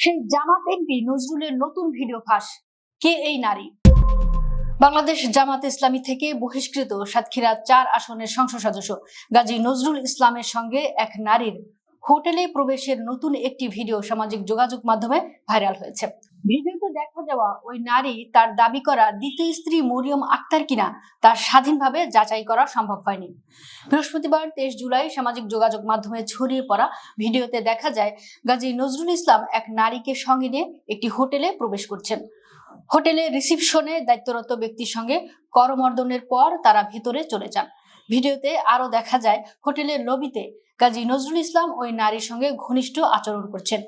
সেই জামাত এমপি নজরুলের নতুন ভিডিও ফাঁস। কে এই নারী? বাংলাদেশ জামাত ইসলামী থেকে বহিষ্কৃত সাতক্ষীরা ৪ আসনের সংসদ সদস্য গাজী নজরুল ইসলামের সঙ্গে এক নারীর হোটেলে প্রবেশের নতুন একটি ভিডিও সামাজিক যোগাযোগ মাধ্যমে ভাইরাল হয়েছে। ভিডিওতে দেখা যাওয়া ওই নারী তার দাবি করা দ্বিতীয় স্ত্রী মরিয়ম আক্তার কিনা তা স্বাধীনভাবে যাচাই করা সম্ভব হয়নি। বৃহস্পতিবার ২৩ জুলাই সামাজিক যোগাযোগ মাধ্যমে ছড়িয়ে পড়া ভিডিওতে দেখা যায় গাজী নজরুল ইসলাম এক নারীকে সঙ্গে নিয়ে একটি হোটেলে প্রবেশ করছেন। হোটেলে রিসিপশনে দায়িত্বরত ব্যক্তির সঙ্গে করমর্দনের পর তারা ভিতরে চলে যান। ভিডিওতে আরো দেখা যায় হোটেলের লবিতে গাজী নজরুল ইসলাম ওই নারীর সঙ্গে ঘনিষ্ঠ আচরণ করছেন।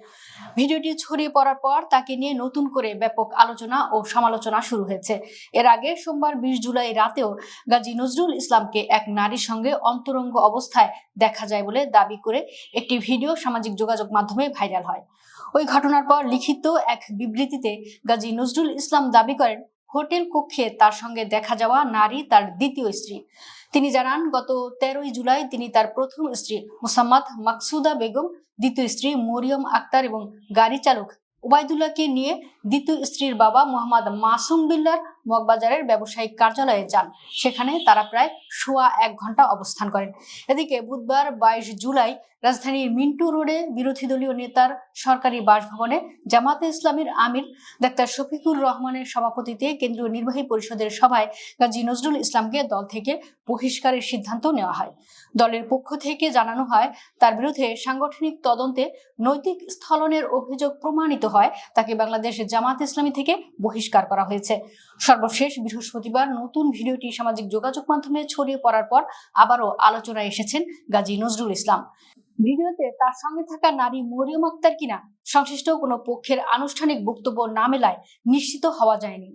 ভিডিওটি ছড়িয়ে পড়ার পর তাকে নিয়ে নতুন করে ব্যাপক আলোচনা ও সমালোচনা শুরু হয়েছে। এর আগে সোমবার ২০ জুলাই রাতেও গাজী নজরুল ইসলামকে এক নারীর সঙ্গে অন্তরঙ্গ অবস্থায় দেখা যায় বলে দাবি করে একটি ভিডিও সামাজিক যোগাযোগ মাধ্যমে ভাইরাল হয়। ওই ঘটনার পর লিখিত এক বিবৃতিতে গাজী নজরুল ইসলাম দাবি করেন, হোটেল কক্ষে তার সঙ্গে দেখা যাওয়া নারী তার দ্বিতীয় স্ত্রী। তিনি জানান, গত ১৩ জুলাই তিনি তার প্রথম স্ত্রী মোসাম্মদ মাকসুদা বেগম, দ্বিতীয় স্ত্রী মরিয়ম আক্তার এবং গাড়ি চালক ওবায়দুল্লাহকে নিয়ে দ্বিতীয় স্ত্রীর বাবা মোহাম্মদ মাসুম বিল্লার মগবাজারের ব্যবসায়িক কার্যালয়ে যান। সেখানে তারা প্রায় সোয়া ১ ঘন্টা অবস্থান করেন। এদিকে বুধবার ২২ জুলাই রাজধানীর মিন্টু রোডে বিরোধী দলীয় নেতার সরকারি বাসভবনে জামাতে ইসলামীর আমির ডাক্তার শফিকুর রহমানের সভাপতিত্বে কেন্দ্রীয় নির্বাহী পরিষদের সভায় গাজী নজরুল ইসলামকে দল থেকে বহিষ্কারের সিদ্ধান্ত নেওয়া হয়। দলের পক্ষ থেকে জানানো হয়, তার বিরুদ্ধে সাংগঠনিক তদন্তে নৈতিক স্থলনের অভিযোগ প্রমাণিত হয় তাকে বাংলাদেশ জামাত ইসলামী থেকে বহিষ্কার করা হয়েছে। সর্বশেষ বৃহস্পতিবার নতুন ভিডিওটি সামাজিক যোগাযোগ মাধ্যমে ছড়িয়ে পড়ার পর আবারও আলোচনায় এসেছেন গাজী নজরুল ইসলাম। ভিডিওতে তার সঙ্গে থাকা নারী মরিয়ম আক্তার কিনা সংশ্লিষ্ট কোনো পক্ষের আনুষ্ঠানিক বক্তব্য না মেলায় নিশ্চিত হওয়া যায়নি।